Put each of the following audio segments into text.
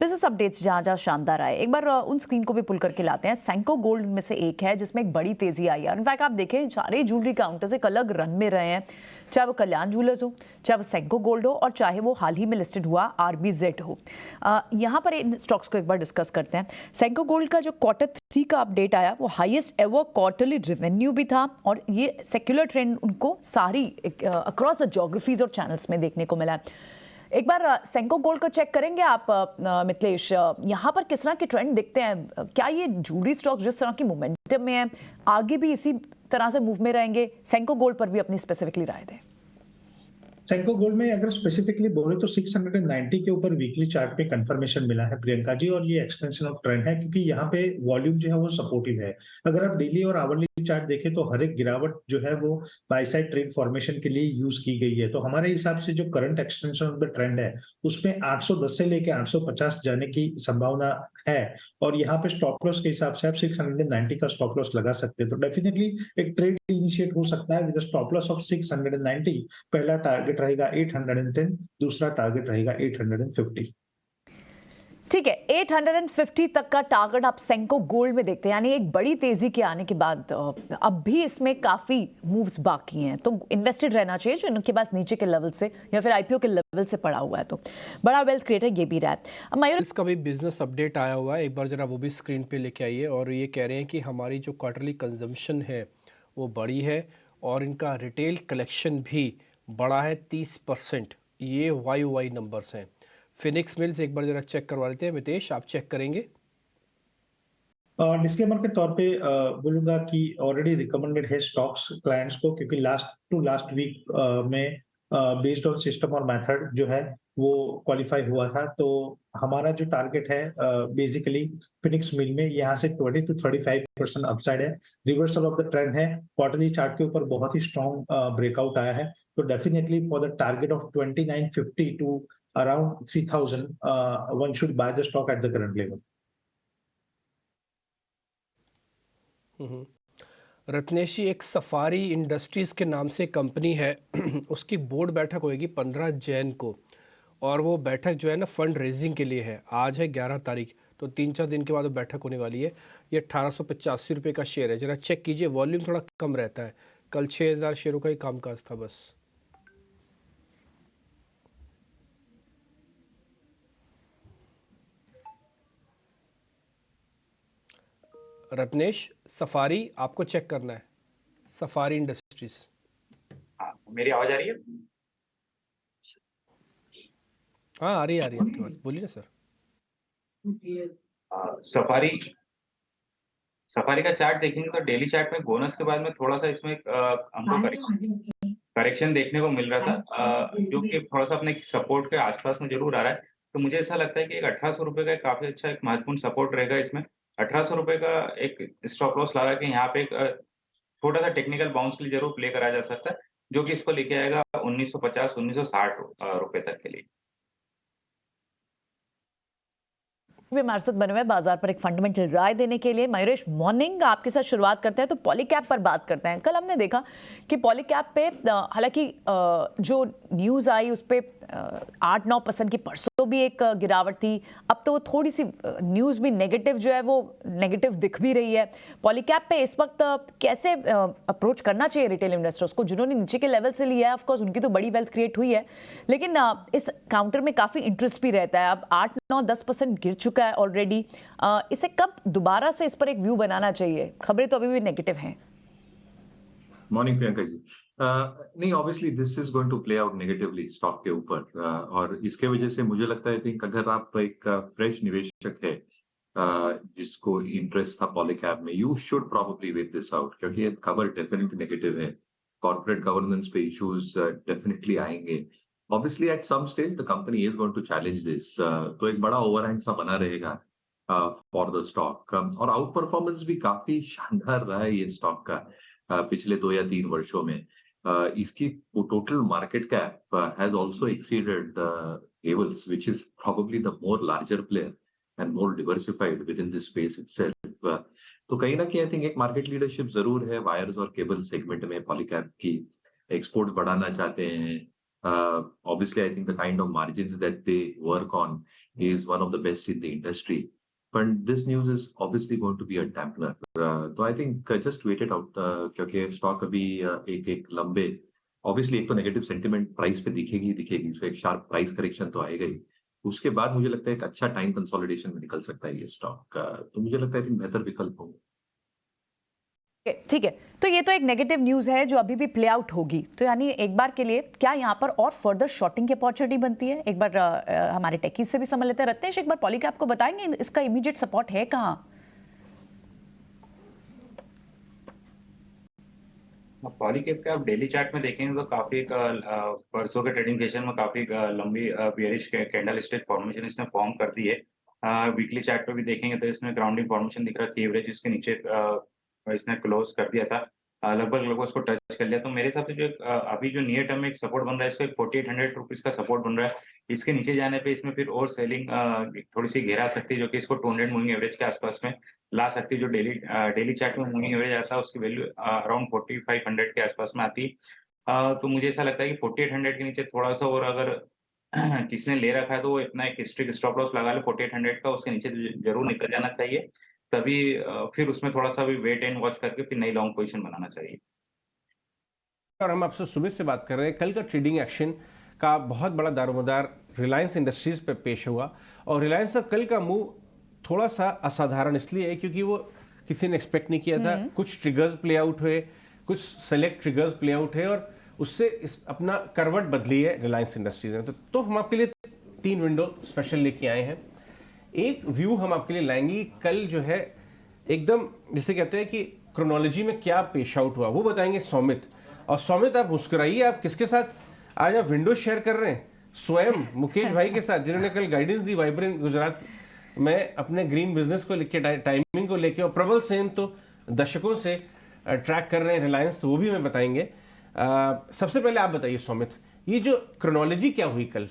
Business updates जहां जहां शानदार आए, एक बार उन स्क्रीन को भी पुल करके लाते हैं। सेंको गोल्ड में से एक है जिसमें एक बड़ी तेजी आई है। इनफैक्ट आप देखें सारे ज्वेलरी काउंटर्स एक अलग रन में रहे हैं, चाहे वो कल्याण ज्वेलर्स हो, चाहे वो सेंको गोल्ड हो, और चाहे वो हाल ही में लिस्टेड हुआ RBZ हो। यहाँ पर इन स्टॉक्स को एक बार डिस्कस करते हैं। सेंको गोल्ड का जो Q3 का अपडेट आया वो हाईएस्ट एवर क्वार्टरली रेवेन्यू भी था, और ये सेक्युलर ट्रेंड उनको सारी अक्रॉस द ज्योग्राफीज और चैनल्स में देखने को मिला है। एक बार सेंको गोल्ड को चेक करेंगे आप मिथिलेश, यहाँ पर किस तरह के ट्रेंड दिखते हैं? क्या ये ज्वेलरी स्टॉक जिस तरह की मोमेंटम में है आगे भी इसी तरह से मूव में रहेंगे? सेंको गोल्ड पर भी अपनी स्पेसिफिकली राय दें। सेंको गोल्ड में अगर स्पेसिफिकली बोले तो 690 के ऊपर वीकली चार्ट पे कंफर्मेशन मिला है प्रियंका जी, और ये एक्सटेंशन ऑफ ट्रेंड है क्योंकि यहाँ पे वॉल्यूम जो है वो सपोर्टिव है। अगर आप डेली और आवरली चार्ट देखें तो हर एक गिरावट जो है वो बाय साइड ट्रेड फॉर्मेशन के लिए यूज की गई है। तो हमारे हिसाब से जो current extension of the trend है उसमें 810 से लेके 850 जाने की संभावना है, और यहाँ पे स्टॉप लॉस के हिसाब से आप 690 का स्टॉप लॉस लगा सकते हैं। तो डेफिनेटली एक ट्रेड इनिशिएट हो सकता है विद स्टॉप लॉस ऑफ 690। पहला टारगेट रहेगा 810, दूसरा टारगेट रहेगा 850। ठीक है, 850 तक का टारगेट आप सेंको गोल्ड में देखते हैं, यानी एक बड़ी तेजी के आने के बाद अब भी इसमें काफी मूव्स बाकी हैं, तो इन्वेस्टेड रहना चाहिए जो इनके पास नीचे के लेवल से या फिर IPO के लेवल से पड़ा हुआ है। तो बड़ा वेल्थ क्रिएटर ये भी रहा है। अब मयूर, इसका भी बिजनेस अपडेट आया हुआ है, एक बार जरा वो भी स्क्रीन पे लेके आइए। और ये कह रहे हैं कि हमारी जो क्वार्टरली कंजम्पशन है वो बड़ी है और इनका रिटेल कलेक्शन भी बड़ा है 30%। ये YOY नंबर्स हैं। फिनिक्स मिल्स एक बार जरा चेक करवा लेते हैं। मितेश, आप चेक करेंगे? डिस्क्लेमर के तौर पे बोलूंगा कि ऑलरेडी रिकमेंडेड है स्टॉक्स क्लाइंट्स को, क्योंकि लास्ट टू लास्ट वीक में बेस्ड ऑन सिस्टम और मेथड जो है वो क्वालिफाई हुआ था। तो हमारा जो टारगेट है बेसिकली फिनिक्स मिल में यहाँ से 20 to 35% अपसाइड है। रिवर्सल ऑफ द ट्रेंड है, क्वार्टरली चार्ट के ऊपर बहुत ही स्ट्रॉन्ग ब्रेकआउट आया है। तो definitely for the target of 2950 to around 3000 one should buy the stock at the current level. Ratnesh ji, एक सफारी इंडस्ट्रीज़ के नाम से कंपनी है उसकी बोर्ड बैठक होगी 15 जैन को, और वो बैठक जो है ना फंड रेजिंग के लिए है। आज है 11 तारीख, तो 3-4 दिन के बाद वो बैठक होने वाली है। ये 1885 रुपये का शेयर है, ज़रा चेक कीजिए। वॉल्यूम थोड़ा कम रहता है, कल 6000 शेयरों का ही कामकाज था बस। रत्नेश, सफारी आपको चेक करना है, सफारी इंडस्ट्रीज। मेरी आवाज आ रही है? हाँ, आ रही है आपकी आवाज, बोलिए ना सर। सफारी सफारी का चार्ट देखेंगे तो डेली चार्ट में बोनस के बाद में थोड़ा सा इसमें हमको करेक्शन देखने को मिल रहा था, जो कि थोड़ा सा अपने सपोर्ट के आसपास में जरूर आ रहा है। तो मुझे ऐसा लगता है कि एक 1800 रुपए का काफी अच्छा एक महत्वपूर्ण सपोर्ट रहेगा इसमें। 1800 रुपए का एक स्टॉप लॉस लगा के यहाँ पे एक छोटा सा टेक्निकल बाउंस के लिए जरूर प्ले करा जा सकता है, जो कि इसको लेके आएगा 1950 1960 रुपए तक के लिए। भी हमारे साथ बने हुए बाजार पर एक फंडामेंटल राय देने के लिए। मयूरेश, मॉर्निंग आपके साथ शुरुआत करते हैं तो पॉलीकैप पर बात करते हैं। कल हमने देखा कि पॉलीकैप पे हालांकि जो न्यूज़ आई उस पर 8-9% की परसों भी एक गिरावट थी। अब तो वो थोड़ी सी न्यूज़ भी नेगेटिव जो है वो नेगेटिव दिख भी रही है। पॉलीकैप पे इस वक्त कैसे अप्रोच करना चाहिए रिटेल इन्वेस्टर्स को? जिन्होंने नीचे के लेवल से लिया है ऑफकोर्स उनकी तो बड़ी वेल्थ क्रिएट हुई है, लेकिन इस काउंटर में काफ़ी इंटरेस्ट भी रहता है। अब 8-9-10% गिर चुका है ऑलरेडी। इसे कब दोबारा से इस पर एक व्यू बनाना चाहिए? खबरें तो अभी भी नेगेटिव हैं। मॉर्निंग प्रियंका जी। नहीं, obviously this is going to play out negatively stock के ऊपर, और इसके वजह से मुझे लगता है कि अगर आप एक फ्रेश निवेशक है जिसको इंटरेस्ट था पॉलीकैप में, you should probably wait this out, क्योंकि ये खबर डेफिनेटली नेगेटिव है। कॉर्पोरेट गवर्नेंस पे इश्यूज डेफिनेटली आएंगे। Obviously at some stage the company is going to challenge this, तो एक बड़ा ओवरहैंग सा बना रहेगा फॉर द स्टॉक। और आउट परफॉर्मेंस भी काफी शानदार रहा है ये स्टॉक का पिछले 2 या 3 वर्षों में। इसकी total market cap has also exceeded Havels, which is probably the more larger player and more diversified within this space itself. तो कहीं ना कहीं आई थिंक एक मार्केट लीडरशिप जरूर है वायर्स और केबल सेगमेंट में। पॉलीकैप की एक्सपोर्ट बढ़ाना चाहते हैं। Obviously I think the kind of margins that they work on He is one of the best in the industry. But this news is obviously going to be a dampener. तो I think just wait it out क्योंकि stock अभी एक लंबे obviously एक तो negative sentiment price पे दिखेगी तो एक शार्प प्राइस करेक्शन तो आएगा ही। उसके बाद मुझे लगता है एक अच्छा टाइम कंसोलिडेशन में निकल सकता है ये स्टॉक तो मुझे लगता है बेहतर विकल्प होंगे। ठीक है, तो ये तो एक नेगेटिव न्यूज है जो अभी भी प्ले आउट होगी, तो यानी एक बार के लिए क्या यहाँ पर और फर्दर शॉर्टिंग की अपॉर्चुनिटी बनती है? एक बार हमारे टेकीज से भी समझ लेते हैं। रत्नेश, एक बार पॉलीकैप को बताएंगे इसका इमीडिएट सपोर्ट है कहाँ? पॉलीकैप के आप डेली चार्ट में देखेंगे तो काफी परसों के ट्रेडिंग सेशन में काफी लंबी बियरिश कैंडल स्टिक फॉर्मेशन इसने फॉर्म कर दी है। वीकली चार्ट पे भी देखेंगे तो इसमें ग्राउंडिंग फॉर्मेशन दिख रहा है, एवरेज इसके नीचे इसने क्लोज कर दिया था, लगभग उसको टच कर लिया। तो मेरे हिसाब से जो अभी जो नियर टर्म में एक सपोर्ट बन रहा है इसका 4800 रुपीज का सपोर्ट बन रहा है। इसके नीचे जाने पे इसमें फिर और सेलिंग थोड़ी सी घेरा सकती है जो कि इसको 200 मूविंग एवरेज के आसपास में ला सकती है। जो डेली चार्ट में मूविंग एवरेज आता है उसकी वैल्यू अराउंड 4500 के आसपास में आती है। तो मुझे ऐसा लगता है कि 4800 के नीचे थोड़ा सा और अगर किसने ले रखा है तो वो इतना एक स्ट्रिक्ट स्टॉप लॉस लगा ले 4800 का, उसके नीचे जरूर निकल जाना चाहिए। तभी फिर उसमें थोड़ा सा भी वेट एंड वॉच करके फिर नई लॉन्ग पोजीशन बनाना चाहिए। और हम आपसे सुमित से बात कर रहे हैं। कल का ट्रेडिंग एक्शन का बहुत बड़ा दारोमदार रिलायंस इंडस्ट्रीज पे पेश हुआ और रिलायंस का कल का मूव थोड़ा सा असाधारण इसलिए है क्योंकि वो किसी ने एक्सपेक्ट नहीं किया था। कुछ ट्रिगर्स प्ले आउट हुए, कुछ सेलेक्ट ट्रिगर्स प्ले आउट है और उससे अपना करवट बदली है रिलायंस इंडस्ट्रीज ने। तो हम आपके लिए 3 विंडो स्पेशल लेके आए हैं। एक व्यू हम आपके लिए लाएंगे कल जो है एकदम जिसे कहते हैं कि क्रोनोलॉजी में क्या पेश आउट हुआ वो बताएंगे सौमित। और सौमित आप मुस्कुराइए, आप किसके साथ आज आप विंडो शेयर कर रहे हैं? स्वयं मुकेश भाई के साथ जिन्होंने कल गाइडेंस दी वाइब्रेंट गुजरात में अपने ग्रीन बिजनेस को लेके, टाइमिंग को लेके। और प्रबल सेन तो दशकों से ट्रैक कर रहे हैं रिलायंस, तो वो भी हमें बताएंगे। सबसे पहले आप बताइए सौमित, ये जो क्रोनोलॉजी क्या हुई कल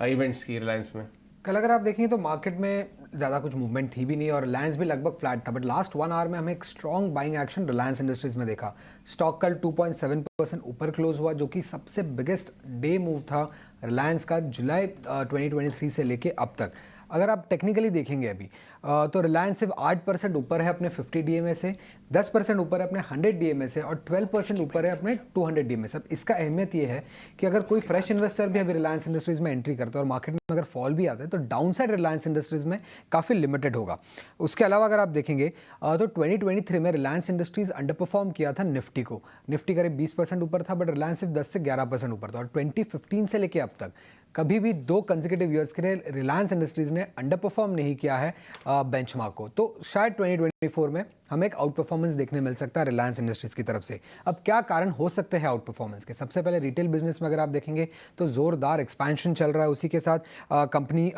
इवेंट्स की रिलायंस में? कल अगर आप देखेंगे तो मार्केट में ज़्यादा कुछ मूवमेंट थी भी नहीं और रिलायंस भी लगभग फ्लैट था, बट लास्ट 1 आवर में हमें एक strong buying action Reliance industries में देखा। स्टॉक कल 2.7% ऊपर क्लोज हुआ जो कि सबसे बिगेस्ट डे मूव था रिलायंस का जुलाई 2023 से लेके अब तक। अगर आप टेक्निकली देखेंगे अभी तो रिलायंस सिर्फ 8% ऊपर है अपने 50 DMA से, 10% ऊपर है अपने 100 DMA से और 12% ऊपर है अपने 200 DMA से। अब इसका अहमियत ये है कि अगर कोई फ्रेश इन्वेस्टर भी अभी रिलायंस इंडस्ट्रीज में एंट्री करता है और मार्केट में अगर फॉल भी आता है तो डाउनसाइड रिलायंस इंडस्ट्रीज में काफ़ी लिमिटेड होगा। उसके अलावा अगर आप देखेंगे तो 2023 में रिलायंस इंडस्ट्रीज अंडर परफॉर्म किया था निफ्टी को। निफ्टी करीब 20% ऊपर था बट रिलायंस सिर्फ 10 से 11% ऊपर था। और 2015 से लेकर अब तक कभी भी 2 कंसेक्यूटिव ईयर्स के लिए रिलायंस इंडस्ट्रीज ने अंडर परफॉर्म नहीं किया है बेंचमार्क को। तो शायद 2024 में हमें एक आउट परफॉर्मेंस देखने मिल सकता है रिलायंस इंडस्ट्रीज की तरफ से। अब क्या कारण हो सकते हैं आउट परफॉर्मेंस के? सबसे पहले रिटेल बिजनेस में अगर आप देखेंगे तो जोरदार एक्सपेंशन चल रहा है, उसी के साथ कंपनी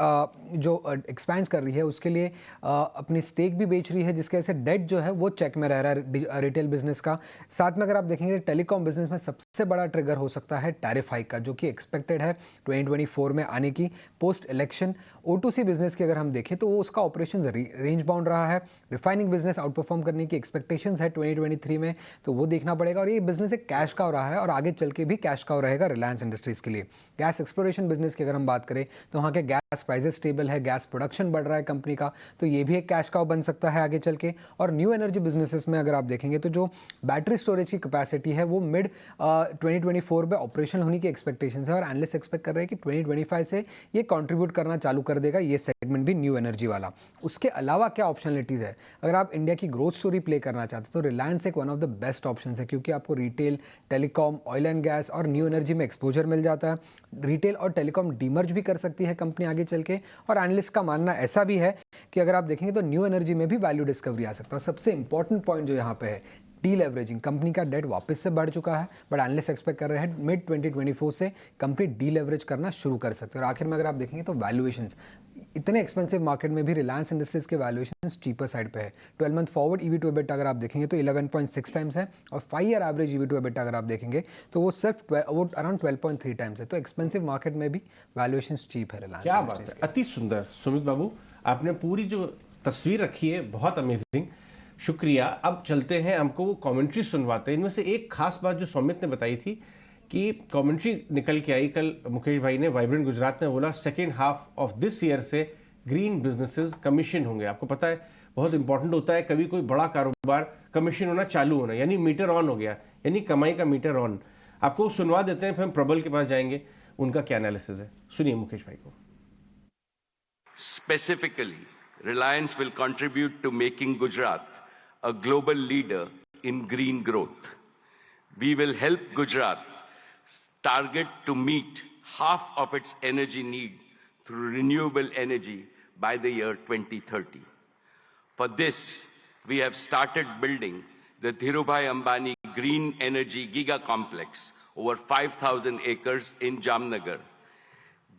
जो एक्सपैंड कर रही है उसके लिए अपनी स्टेक भी बेच रही है जिसके वजह से डेट जो है वो चेक में रह रहा है रिटेल बिजनेस का। साथ में अगर आप देखेंगे टेलीकॉम बिजनेस में सबसे बड़ा ट्रिगर हो सकता है टैरिफ हाइक का जो कि एक्सपेक्टेड है 2024 में आने की पोस्ट इलेक्शन। O2C बिजनेस की अगर हम देखें तो वो उसका ऑपरेशन रेंज बाउंड रहा है। रिफाइनिंग बिजनेस आउट परफॉर्म करने की एक्सपेक्टेशंस है 2023 में, तो वो देखना पड़ेगा। और ये बिजनेस एक कैश काउ रहा है और आगे चल के भी कैश काउ रहेगा रिलायंस इंडस्ट्रीज के लिए। गैस एक्सप्लोरेशन बिजनेस की अगर हम बात करें तो वहाँ के गैस प्राइसेस स्टेबल है, गैस प्रोडक्शन बढ़ रहा है कंपनी का, तो ये भी एक कैश काउ बन सकता है आगे चल के। और न्यू एनर्जी बिजनेसेस में अगर आप देखेंगे तो जो बैटरी स्टोरेज की कैपेसिटी है वो मिड 2024 में ऑपरेशनल होने की एक्सपेक्टेशन है और एनालिस्ट एक्सपेक्ट कर रहे हैं कि 2025 से ये कॉन्ट्रीब्यूट करना चालू कर देगा ये सेगमेंट भी न्यू एनर्जी वाला। उसके अलावा क्या ऑप्शनलिटीज है? अगर आप इंडिया की ग्रोथ स्टोरी प्ले करना चाहते हैं तो रिलायंस एक one of the best option है क्योंकि आपको retail, telecom, oil and gas और न्यू एनर्जी में एक्सपोजर मिल जाता है। रिटेल और टेलीकॉम डीमर्ज भी कर सकती है कंपनी आगे चल के। और एनालिस्ट का मानना ऐसा भी है कि अगर आप देखेंगे तो न्यू एनर्जी में भी वैल्यू डिस्कवरी आ सकता है। सबसे इंपॉर्टेंट पॉइंट जो यहाँ पे है डी-लेवरेजिंग, कंपनी का डेट वापस से बढ़ चुका है बट एनालिस्ट एक्सपेक्ट कर रहे हैं मिड 2024 से कंपनी डी-लेवरेज करना शुरू कर सकते हैं। और आखिर में अगर आप देखेंगे तो वैल्यूएशंस इतने एक्सपेंसिव मार्केट में भी रिलायंस इंडस्ट्रीज के वैल्यूएशंस चीपर साइड पे है। 12 month forward EV to EBITDA अगर आप देखेंगे तो 11.6 टाइम्स है और 5 year average EV to EBITDA अगर आप देखेंगे तो वो सिर्फ वो अराउंड 12.3 टाइम्स है। तो एक्सपेंसिव मार्केट में भी वैल्यूएशंस चीप है रिलायंस। क्या बात है, अति सुंदर सुमित बाबू, आपने पूरी जो तस्वीर रखी है बहुत अमेजिंग, शुक्रिया। अब चलते हैं, हमको वो कमेंट्री सुनवाते हैं। इनमें से एक खास बात जो सौमित ने बताई थी कि कमेंट्री निकल के आई कल मुकेश भाई ने, वाइब्रेंट गुजरात ने बोला second half of this year से ग्रीन बिजनेसेस कमीशन होंगे। आपको पता है बहुत इंपॉर्टेंट होता है कभी कोई बड़ा कारोबार कमीशन होना चालू होना, यानी मीटर ऑन हो गया, यानी कमाई का मीटर ऑन। आपको सुनवा देते हैं, फिर हम प्रबल के पास जाएंगे, उनका क्या एनालिसिस है, सुनिए मुकेश भाई को। Specifically, Reliance will contribute to making Gujarat a global leader in green growth. We will help Gujarat target to meet half of its energy need through renewable energy by the year 2030. For this, we have started building the Dhirubhai Ambani Green Energy Giga Complex over 5,000 acres in Jamnagar.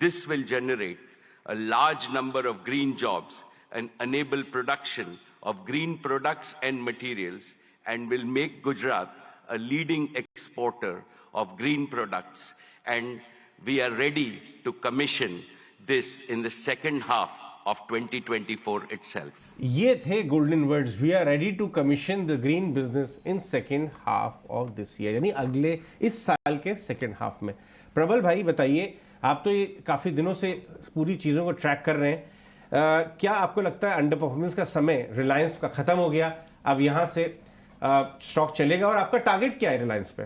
This will generate a large number of green jobs and enable production of green products and materials, and will make Gujarat a leading exporter of green products. And we are ready to commission this in the second half of 2024 itself. ये थे golden words, we are ready to commission the green business in second half of this year, यानी अगले इस साल के second half में। प्रबल भाई बताइए, आप तो ये काफ़ी दिनों से पूरी चीज़ों को ट्रैक कर रहे हैं, क्या आपको लगता है अंडर परफॉर्मेंस का समय रिलायंस का ख़त्म हो गया, अब यहाँ से स्टॉक चलेगा, और आपका टारगेट क्या है रिलायंस पे?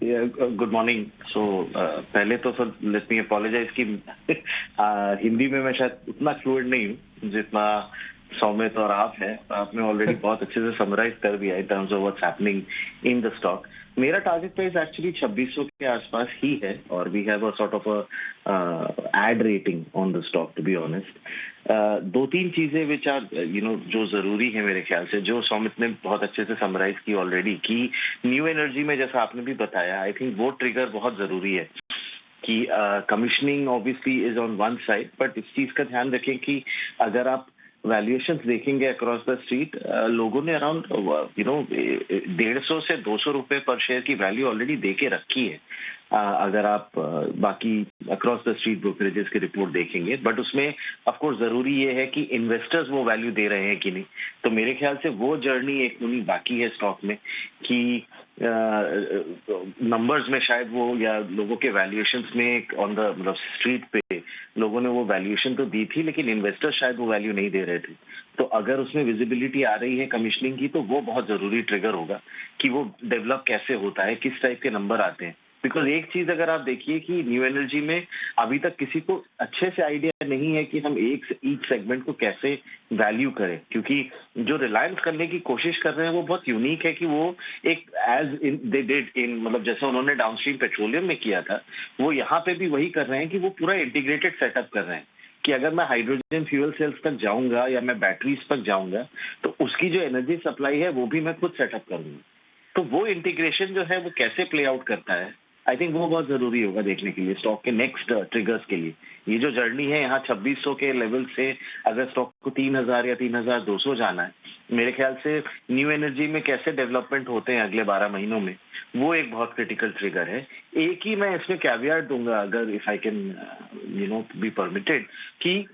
Good morning. सो पहले तो सर लेट मी अपोलोजाइज कि हिंदी में मैं शायद उतना फ्लुएंट नहीं हूँ जितना सौमित और आप हैं। आपने ऑलरेडी बहुत अच्छे से समराइज कर दिया in terms of what's happening in the stock. मेरा टारगेट प्राइस एक्चुअली 2600 के आसपास ही है, और we have a sort of add rating on the stock to be honest. दो तीन चीजें विच आर जो जरूरी है मेरे ख्याल से, जो सौमित ने बहुत अच्छे से समराइज की ऑलरेडी, कि न्यू एनर्जी में जैसा आपने भी बताया, आई थिंक वो ट्रिगर बहुत जरूरी है कि commissioning obviously is on one side, but इस चीज का ध्यान रखें कि अगर आप वैल्यूएशंस देखेंगे अक्रॉस द स्ट्रीट, लोगों ने अराउंड 150 से 200 रुपए पर शेयर की वैल्यू ऑलरेडी दे के रखी है, अगर आप बाकी अक्रॉस द स्ट्रीट ब्रोकरेजेस की रिपोर्ट देखेंगे। बट उसमें ऑफ कोर्स जरूरी ये है कि इन्वेस्टर्स वो वैल्यू दे रहे हैं कि नहीं। तो मेरे ख्याल से वो जर्नी एक पूरी बाकी है स्टॉक में, कि नंबर्स में शायद वो, या लोगों के वैल्यूएशंस में ऑन द मतलब स्ट्रीट पे लोगों ने वो वैल्यूएशन तो दी थी, लेकिन इन्वेस्टर शायद वो वैल्यू नहीं दे रहे थे। तो अगर उसमें विजिबिलिटी आ रही है कमीशनिंग की, तो वो बहुत जरूरी ट्रिगर होगा कि वो डेवलप कैसे होता है, किस टाइप के नंबर आते हैं। बिकॉज एक चीज अगर आप देखिए कि न्यू एनर्जी में अभी तक किसी को अच्छे से आइडिया नहीं है कि हम ईच सेगमेंट को कैसे वैल्यू करें, क्योंकि जो रिलायंस करने की कोशिश कर रहे हैं वो बहुत यूनिक है कि वो एक as in they did in, मतलब जैसे उन्होंने डाउनस्ट्रीम पेट्रोलियम में किया था, वो यहाँ पे भी वही कर रहे हैं कि वो पूरा इंटीग्रेटेड सेटअप कर रहे हैं कि अगर मैं हाइड्रोजन फ्यूल सेल्स तक जाऊंगा या मैं बैटरीज तक जाऊंगा, तो उसकी जो एनर्जी सप्लाई है वो भी मैं खुद सेटअप करूंगा। तो वो इंटीग्रेशन जो है वो कैसे प्ले आउट करता है, आई थिंक वो बहुत जरूरी होगा देखने के लिए स्टॉक के नेक्स्ट ट्रिगर्स के लिए। ये जो जर्नी है यहाँ 2600 के लेवल से अगर स्टॉक को 3000 या 3200 जाना है, मेरे ख्याल से न्यू एनर्जी में कैसे डेवलपमेंट होते हैं अगले 12 महीनों में, वो एक बहुत क्रिटिकल ट्रिगर है। एक ही मैं इसमें कैवियाट दूंगा, अगर if I can be permitted, कि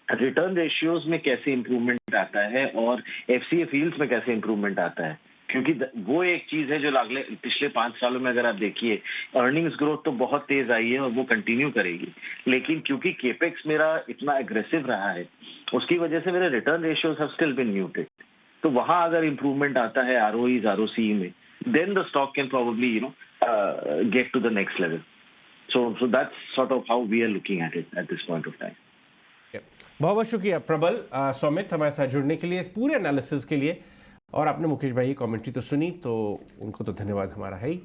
रिटर्न रेशियोज में कैसे इंप्रूवमेंट आता है और एफसीए फील्ड्स में कैसे इंप्रूवमेंट आता है, क्योंकि वो एक चीज है जो अगले पिछले 5 सालों में अगर आप देखिए अर्निंग्स ग्रोथ तो बहुत तेज आई है और वो कंटिन्यू करेगी, लेकिन क्योंकि केपेक्स मेरा इतना एग्रेसिव रहा है उसकी वजह से मेरे return ratios have still been muted. तो वहां अगर इंप्रूवमेंट आता है आरओईज आरओसी में, then the stock can probably get to the next level. So that's sort of how we are looking at it at this point of time. बहुत बहुत शुक्रिया प्रबल, सौमित हमारे साथ जुड़ने के लिए, पूरे एनालिसिस के लिए। और आपने मुकेश भाई की कमेंट्री तो सुनी, तो उनको तो धन्यवाद हमारा है ही।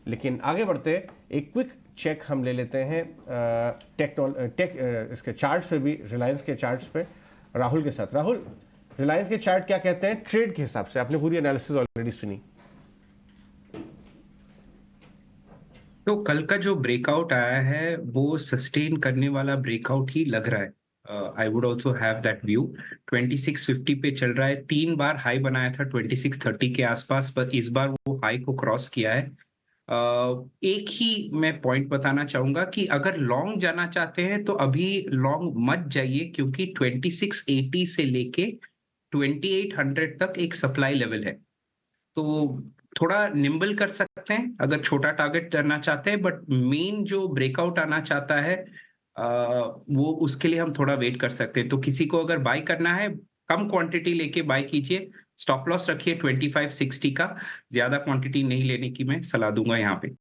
लेकिन आगे बढ़ते एक क्विक चेक हम ले लेते हैं इसके चार्ट्स पे भी, रिलायंस के चार्ट्स पे राहुल के साथ। राहुल, रिलायंस के चार्ट क्या कहते हैं ट्रेड के हिसाब से? आपने पूरी एनालिसिस ऑलरेडी सुनी। तो कल का जो ब्रेकआउट आया है वो सस्टेन करने वाला ब्रेकआउट ही लग रहा है। I would also have that view. 2650 पे चल रहा है, 3 बार हाई बनाया था 2630 के आसपास, पर इस बार वो हाई को क्रॉस किया है। एक ही मैं पॉइंट बताना चाहूंगा कि अगर लॉन्ग जाना चाहते हैं तो अभी लॉन्ग मत जाइए, क्योंकि 2680 से लेके 2800 तक एक सप्लाई लेवल है। तो थोड़ा निम्बल कर सकते हैं अगर छोटा टारगेट करना चाहते हैं, बट मेन जो ब्रेकआउट आना चाहता है वो उसके लिए हम थोड़ा वेट कर सकते हैं। तो किसी को अगर बाय करना है, कम क्वांटिटी लेके बाय कीजिए, स्टॉप लॉस रखिए 2560 का, ज्यादा क्वांटिटी नहीं लेने की मैं सलाह दूंगा यहाँ पे।